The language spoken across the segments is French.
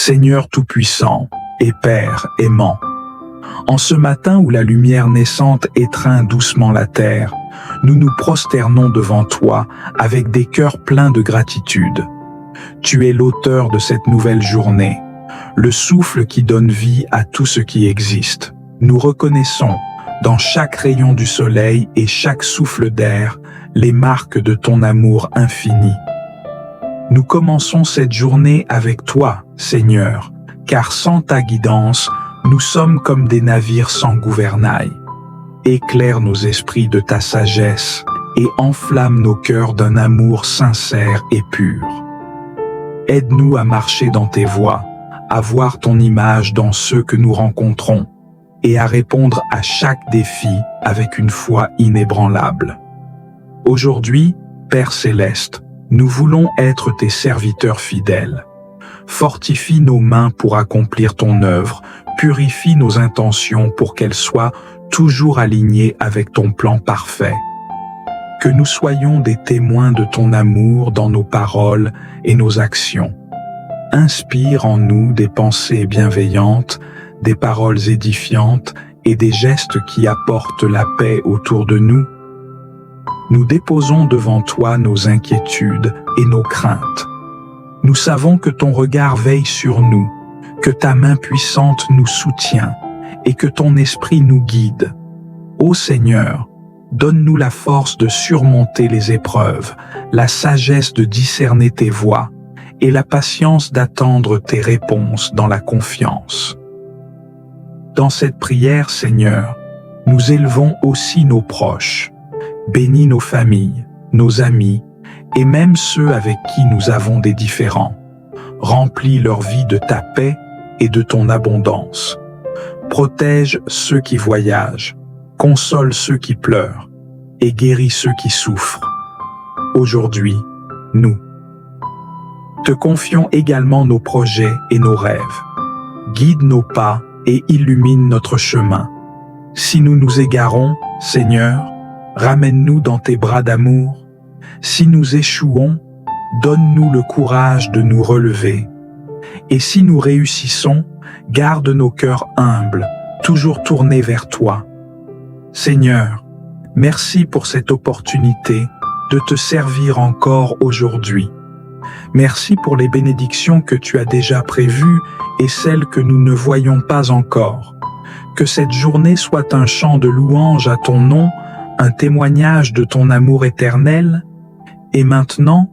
Seigneur Tout-Puissant et Père aimant, en ce matin où la lumière naissante étreint doucement la terre, nous nous prosternons devant toi avec des cœurs pleins de gratitude. Tu es l'auteur de cette nouvelle journée, le souffle qui donne vie à tout ce qui existe. Nous reconnaissons, dans chaque rayon du soleil et chaque souffle d'air, les marques de ton amour infini. Nous commençons cette journée avec toi, Seigneur, car sans ta guidance, nous sommes comme des navires sans gouvernail. Éclaire nos esprits de ta sagesse et enflamme nos cœurs d'un amour sincère et pur. Aide-nous à marcher dans tes voies, à voir ton image dans ceux que nous rencontrons et à répondre à chaque défi avec une foi inébranlable. Aujourd'hui, Père Céleste, nous voulons être tes serviteurs fidèles. Fortifie nos mains pour accomplir ton œuvre, purifie nos intentions pour qu'elles soient toujours alignées avec ton plan parfait. Que nous soyons des témoins de ton amour dans nos paroles et nos actions. Inspire en nous des pensées bienveillantes, des paroles édifiantes et des gestes qui apportent la paix autour de nous. Nous déposons devant toi nos inquiétudes et nos craintes. Nous savons que ton regard veille sur nous, que ta main puissante nous soutient et que ton esprit nous guide. Ô Seigneur, donne-nous la force de surmonter les épreuves, la sagesse de discerner tes voies et la patience d'attendre tes réponses dans la confiance. Dans cette prière, Seigneur, nous élevons aussi nos proches. Bénis nos familles, nos amis et même ceux avec qui nous avons des différends. Remplis leur vie de ta paix et de ton abondance. Protège ceux qui voyagent, console ceux qui pleurent et guéris ceux qui souffrent. Aujourd'hui, nous te confions également nos projets et nos rêves. Guide nos pas et illumine notre chemin. Si nous nous égarons, Seigneur, ramène-nous dans tes bras d'amour. Si nous échouons, donne-nous le courage de nous relever. Et si nous réussissons, garde nos cœurs humbles, toujours tournés vers toi. Seigneur, merci pour cette opportunité de te servir encore aujourd'hui. Merci pour les bénédictions que tu as déjà prévues et celles que nous ne voyons pas encore. Que cette journée soit un chant de louange à ton nom, un témoignage de ton amour éternel. Et maintenant,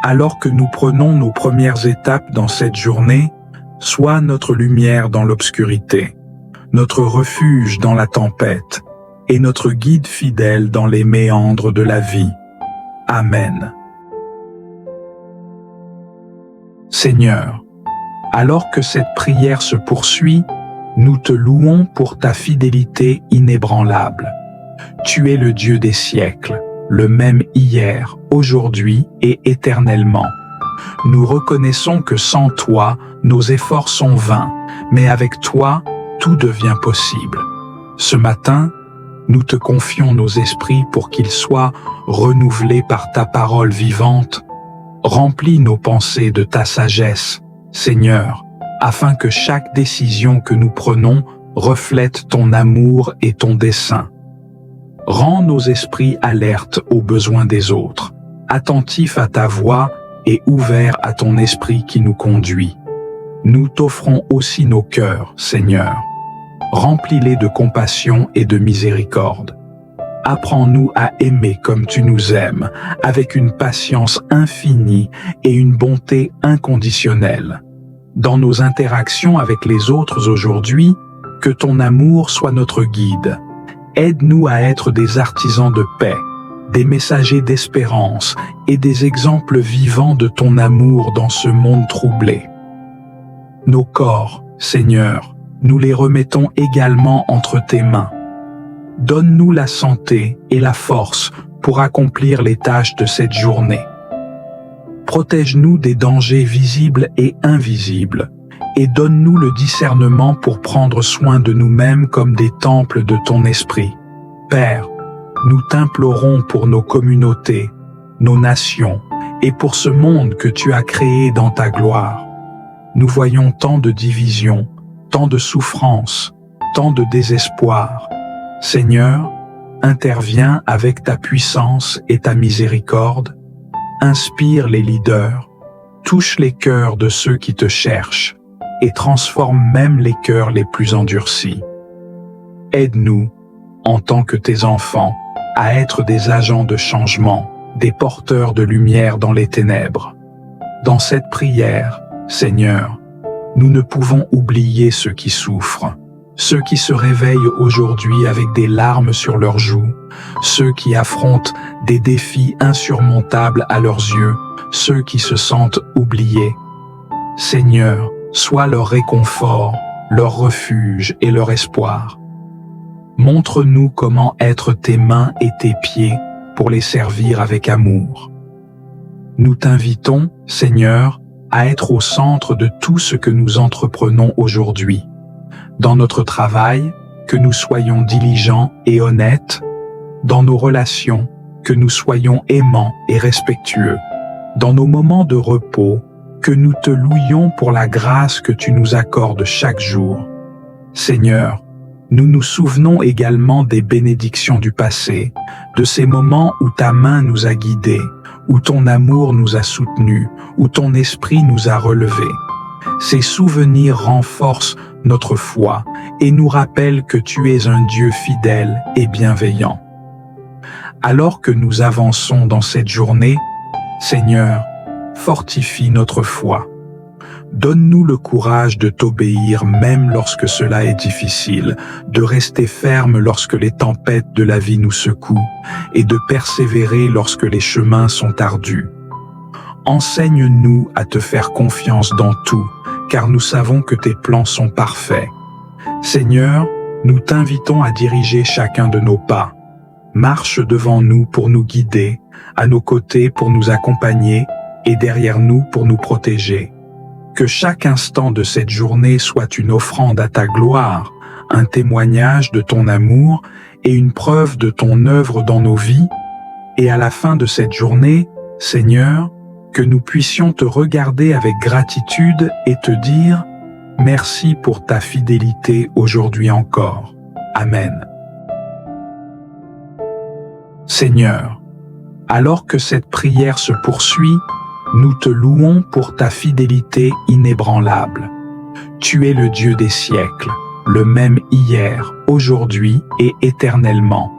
alors que nous prenons nos premières étapes dans cette journée, sois notre lumière dans l'obscurité, notre refuge dans la tempête et notre guide fidèle dans les méandres de la vie. Amen. Seigneur, alors que cette prière se poursuit, nous te louons pour ta fidélité inébranlable. Tu es le Dieu des siècles, le même hier, aujourd'hui et éternellement. Nous reconnaissons que sans toi, nos efforts sont vains, mais avec toi, tout devient possible. Ce matin, nous te confions nos esprits pour qu'ils soient renouvelés par ta parole vivante. Remplis nos pensées de ta sagesse, Seigneur, afin que chaque décision que nous prenons reflète ton amour et ton dessein. Rends nos esprits alertes aux besoins des autres, attentifs à ta voix et ouverts à ton esprit qui nous conduit. Nous t'offrons aussi nos cœurs, Seigneur. Remplis-les de compassion et de miséricorde. Apprends-nous à aimer comme tu nous aimes, avec une patience infinie et une bonté inconditionnelle. Dans nos interactions avec les autres aujourd'hui, que ton amour soit notre guide. Aide-nous à être des artisans de paix, des messagers d'espérance et des exemples vivants de ton amour dans ce monde troublé. Nos corps, Seigneur, nous les remettons également entre tes mains. Donne-nous la santé et la force pour accomplir les tâches de cette journée. Protège-nous des dangers visibles et invisibles et donne-nous le discernement pour prendre soin de nous-mêmes comme des temples de ton esprit. Père, nous t'implorons pour nos communautés, nos nations et pour ce monde que tu as créé dans ta gloire. Nous voyons tant de divisions, tant de souffrances, tant de désespoir. Seigneur, interviens avec ta puissance et ta miséricorde. Inspire les leaders, touche les cœurs de ceux qui te cherchent et transforme même les cœurs les plus endurcis. Aide-nous, en tant que tes enfants, à être des agents de changement, des porteurs de lumière dans les ténèbres. Dans cette prière, Seigneur, nous ne pouvons oublier ceux qui souffrent, ceux qui se réveillent aujourd'hui avec des larmes sur leurs joues, ceux qui affrontent des défis insurmontables à leurs yeux, ceux qui se sentent oubliés. Seigneur, sois leur réconfort, leur refuge et leur espoir. Montre-nous comment être tes mains et tes pieds pour les servir avec amour. Nous t'invitons, Seigneur, à être au centre de tout ce que nous entreprenons aujourd'hui. Dans notre travail, que nous soyons diligents et honnêtes. Dans nos relations, que nous soyons aimants et respectueux. Dans nos moments de repos, que nous te louions pour la grâce que tu nous accordes chaque jour. Seigneur, nous nous souvenons également des bénédictions du passé, de ces moments où ta main nous a guidés, où ton amour nous a soutenus, où ton esprit nous a relevés. Ces souvenirs renforcent notre foi et nous rappellent que tu es un Dieu fidèle et bienveillant. Alors que nous avançons dans cette journée, Seigneur, fortifie notre foi. Donne-nous le courage de t'obéir même lorsque cela est difficile, de rester ferme lorsque les tempêtes de la vie nous secouent et de persévérer lorsque les chemins sont ardus. Enseigne-nous à te faire confiance dans tout, car nous savons que tes plans sont parfaits. Seigneur, nous t'invitons à diriger chacun de nos pas. Marche devant nous pour nous guider, à nos côtés pour nous accompagner et derrière nous pour nous protéger. Que chaque instant de cette journée soit une offrande à ta gloire, un témoignage de ton amour et une preuve de ton œuvre dans nos vies. Et à la fin de cette journée, Seigneur, que nous puissions te regarder avec gratitude et te dire « Merci pour ta fidélité aujourd'hui encore. Amen. » Seigneur, alors que cette prière se poursuit, nous te louons pour ta fidélité inébranlable. Tu es le Dieu des siècles, le même hier, aujourd'hui et éternellement.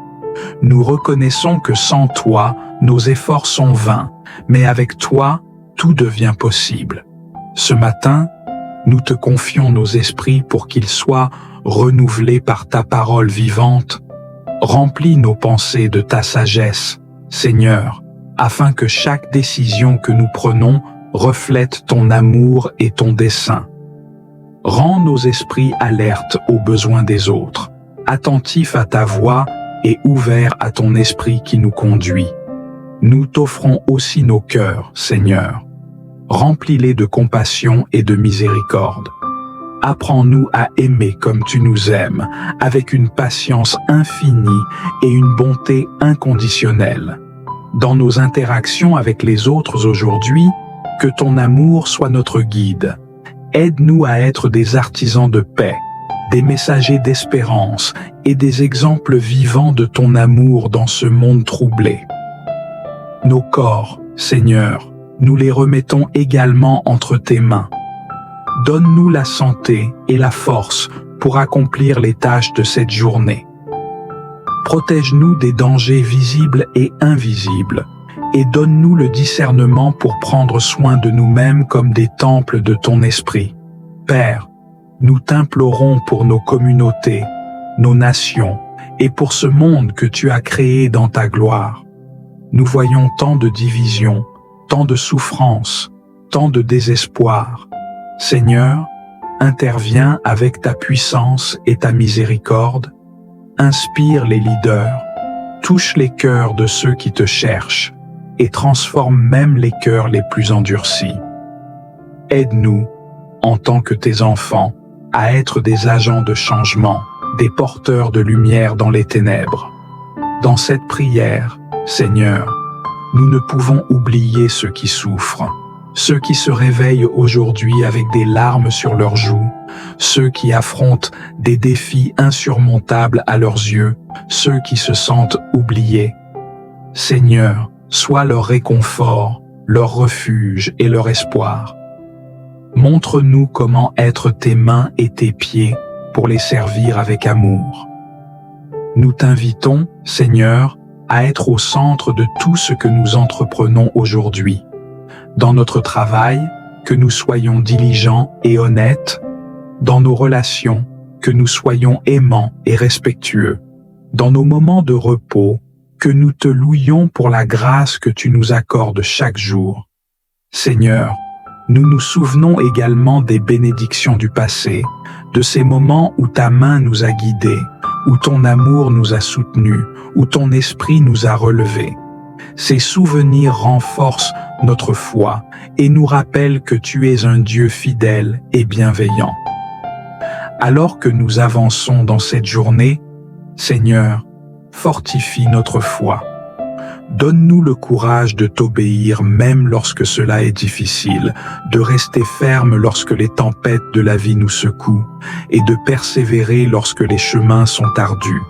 Nous reconnaissons que sans toi, nos efforts sont vains, mais avec toi, tout devient possible. Ce matin, nous te confions nos esprits pour qu'ils soient renouvelés par ta parole vivante. Remplis nos pensées de ta sagesse, Seigneur, afin que chaque décision que nous prenons reflète ton amour et ton dessein. Rends nos esprits alertes aux besoins des autres, attentifs à ta voix et ouverts à ton esprit qui nous conduit. Nous t'offrons aussi nos cœurs, Seigneur. Remplis-les de compassion et de miséricorde. Apprends-nous à aimer comme tu nous aimes, avec une patience infinie et une bonté inconditionnelle. Dans nos interactions avec les autres aujourd'hui, que ton amour soit notre guide. Aide-nous à être des artisans de paix, des messagers d'espérance et des exemples vivants de ton amour dans ce monde troublé. Nos corps, Seigneur, nous les remettons également entre tes mains. Donne-nous la santé et la force pour accomplir les tâches de cette journée. Protège-nous des dangers visibles et invisibles, et donne-nous le discernement pour prendre soin de nous-mêmes comme des temples de ton esprit. Père, nous t'implorons pour nos communautés, nos nations, et pour ce monde que tu as créé dans ta gloire. Nous voyons tant de divisions, tant de souffrances, tant de désespoir. Seigneur, interviens avec ta puissance et ta miséricorde. Inspire les leaders, touche les cœurs de ceux qui te cherchent et transforme même les cœurs les plus endurcis. Aide-nous, en tant que tes enfants, à être des agents de changement, des porteurs de lumière dans les ténèbres. Dans cette prière, Seigneur, nous ne pouvons oublier ceux qui souffrent, ceux qui se réveillent aujourd'hui avec des larmes sur leurs joues, ceux qui affrontent des défis insurmontables à leurs yeux, ceux qui se sentent oubliés. Seigneur, sois leur réconfort, leur refuge et leur espoir. Montre-nous comment être tes mains et tes pieds pour les servir avec amour. Nous t'invitons, Seigneur, à être au centre de tout ce que nous entreprenons aujourd'hui. Dans notre travail, que nous soyons diligents et honnêtes. Dans nos relations, que nous soyons aimants et respectueux. Dans nos moments de repos, que nous te louions pour la grâce que tu nous accordes chaque jour. Seigneur, nous nous souvenons également des bénédictions du passé, de ces moments où ta main nous a guidés, où ton amour nous a soutenus, où ton esprit nous a relevés. Ces souvenirs renforcent notre foi et nous rappellent que tu es un Dieu fidèle et bienveillant. Alors que nous avançons dans cette journée, Seigneur, fortifie notre foi. Donne-nous le courage de t'obéir même lorsque cela est difficile, de rester ferme lorsque les tempêtes de la vie nous secouent et de persévérer lorsque les chemins sont ardus.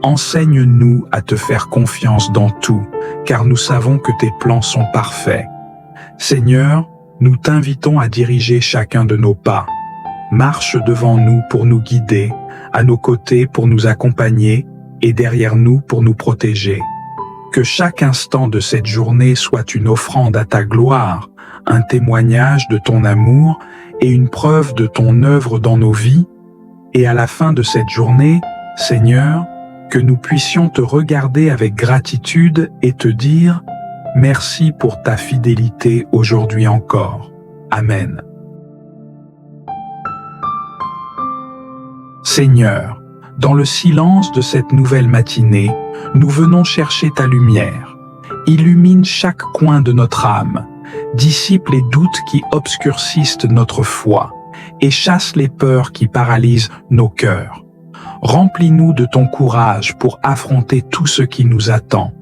Enseigne-nous à te faire confiance dans tout, car nous savons que tes plans sont parfaits. Seigneur, nous t'invitons à diriger chacun de nos pas. Marche devant nous pour nous guider, à nos côtés pour nous accompagner et derrière nous pour nous protéger. Que chaque instant de cette journée soit une offrande à ta gloire, un témoignage de ton amour et une preuve de ton œuvre dans nos vies. Et à la fin de cette journée, Seigneur, que nous puissions te regarder avec gratitude et te dire « Merci pour ta fidélité aujourd'hui encore. Amen. » Seigneur, dans le silence de cette nouvelle matinée, nous venons chercher ta lumière. Illumine chaque coin de notre âme, dissipe les doutes qui obscurcissent notre foi et chasse les peurs qui paralysent nos cœurs. Remplis-nous de ton courage pour affronter tout ce qui nous attend.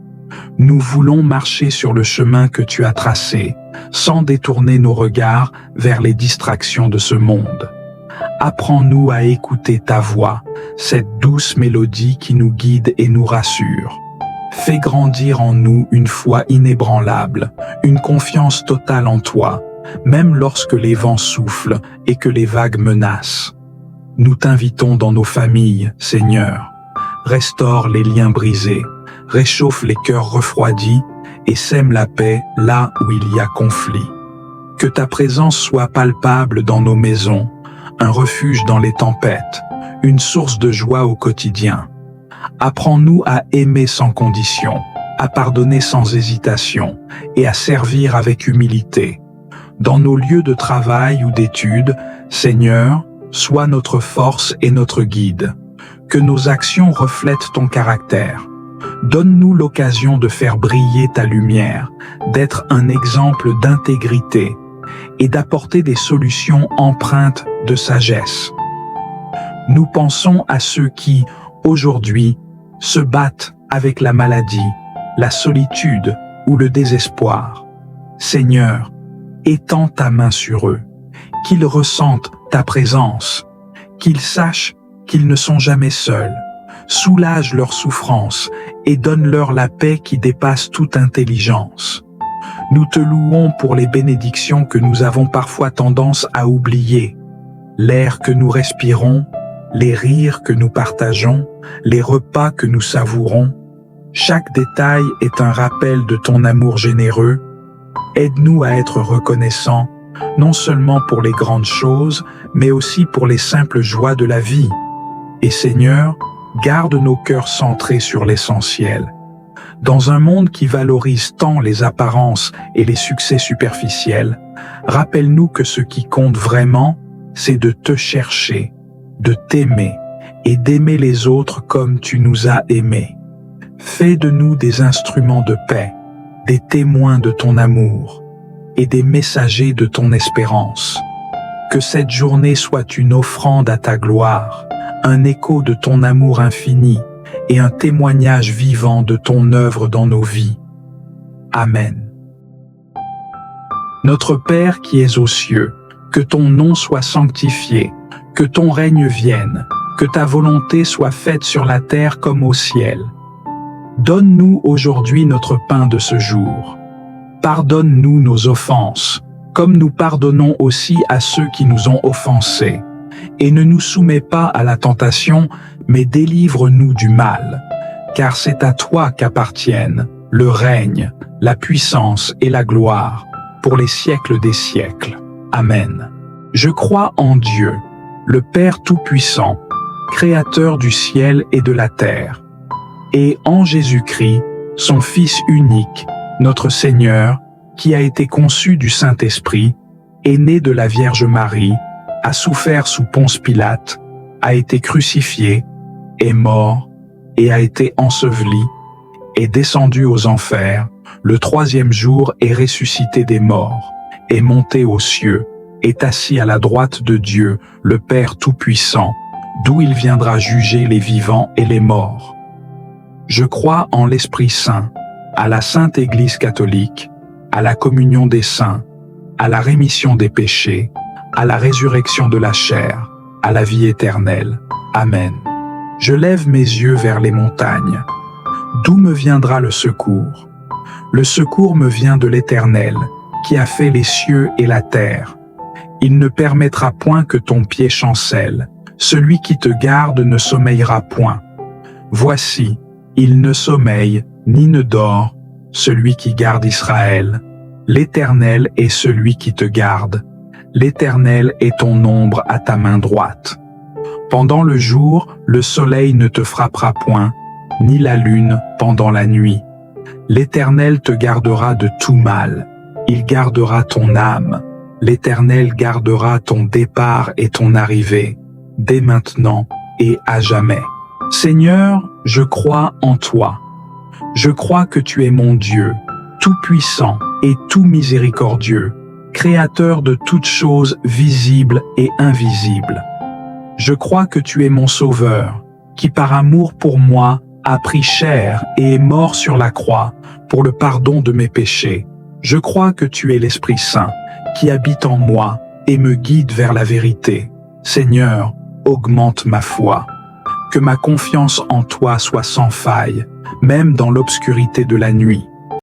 Nous voulons marcher sur le chemin que tu as tracé, sans détourner nos regards vers les distractions de ce monde. Apprends-nous à écouter ta voix, cette douce mélodie qui nous guide et nous rassure. Fais grandir en nous une foi inébranlable, une confiance totale en toi, même lorsque les vents soufflent et que les vagues menacent. Nous t'invitons dans nos familles, Seigneur. Restaure les liens brisés, réchauffe les cœurs refroidis et sème la paix là où il y a conflit. Que ta présence soit palpable dans nos maisons, un refuge dans les tempêtes, une source de joie au quotidien. Apprends-nous à aimer sans condition, à pardonner sans hésitation et à servir avec humilité. Dans nos lieux de travail ou d'études, Seigneur, sois notre force et notre guide. Que nos actions reflètent ton caractère. Donne-nous l'occasion de faire briller ta lumière, d'être un exemple d'intégrité et d'apporter des solutions empreintes de sagesse. Nous pensons à ceux qui, aujourd'hui, se battent avec la maladie, la solitude ou le désespoir. Seigneur, étends ta main sur eux, qu'ils ressentent ta présence, qu'ils sachent qu'ils ne sont jamais seuls. Soulage leur souffrance et donne-leur la paix qui dépasse toute intelligence. Nous te louons pour les bénédictions que nous avons parfois tendance à oublier. L'air que nous respirons, les rires que nous partageons, les repas que nous savourons. Chaque détail est un rappel de ton amour généreux. Aide-nous à être reconnaissants, non seulement pour les grandes choses, mais aussi pour les simples joies de la vie. Et Seigneur, garde nos cœurs centrés sur l'essentiel. Dans un monde qui valorise tant les apparences et les succès superficiels, rappelle-nous que ce qui compte vraiment, c'est de te chercher, de t'aimer et d'aimer les autres comme tu nous as aimés. Fais de nous des instruments de paix, des témoins de ton amour et des messagers de ton espérance. Que cette journée soit une offrande à ta gloire, un écho de ton amour infini et un témoignage vivant de ton œuvre dans nos vies. Amen. Notre Père qui es aux cieux, que ton nom soit sanctifié, que ton règne vienne, que ta volonté soit faite sur la terre comme au ciel. Donne-nous aujourd'hui notre pain de ce jour. Pardonne-nous nos offenses, comme nous pardonnons aussi à ceux qui nous ont offensés. Et ne nous soumets pas à la tentation, mais délivre-nous du mal. Car c'est à toi qu'appartiennent le règne, la puissance et la gloire, pour les siècles des siècles. Amen. Je crois en Dieu, le Père Tout-Puissant, Créateur du ciel et de la terre, et en Jésus-Christ, son Fils unique, notre Seigneur, qui a été conçu du Saint-Esprit, est né de la Vierge Marie, a souffert sous Ponce Pilate, a été crucifié, est mort, et a été enseveli, est descendu aux enfers, le troisième jour est ressuscité des morts, est monté aux cieux, est assis à la droite de Dieu, le Père Tout-Puissant, d'où il viendra juger les vivants et les morts. Je crois en l'Esprit Saint, à la Sainte Église catholique, à la communion des saints, à la rémission des péchés, à la résurrection de la chair, à la vie éternelle. Amen. Je lève mes yeux vers les montagnes. D'où me viendra le secours? Le secours me vient de l'Éternel, qui a fait les cieux et la terre. Il ne permettra point que ton pied chancelle. Celui qui te garde ne sommeillera point. Voici, il ne sommeille ni ne dort, celui qui garde Israël. L'Éternel est celui qui te garde. L'Éternel est ton ombre à ta main droite. Pendant le jour, le soleil ne te frappera point, ni la lune pendant la nuit. L'Éternel te gardera de tout mal. Il gardera ton âme. L'Éternel gardera ton départ et ton arrivée, dès maintenant et à jamais. Seigneur, je crois en toi. Je crois que tu es mon Dieu, tout-puissant et tout miséricordieux, créateur de toutes choses visibles et invisibles. Je crois que tu es mon Sauveur, qui par amour pour moi a pris chair et est mort sur la croix pour le pardon de mes péchés. Je crois que tu es l'Esprit Saint, qui habite en moi et me guide vers la vérité. Seigneur, augmente ma foi. Que ma confiance en toi soit sans faille, même dans l'obscurité de la nuit.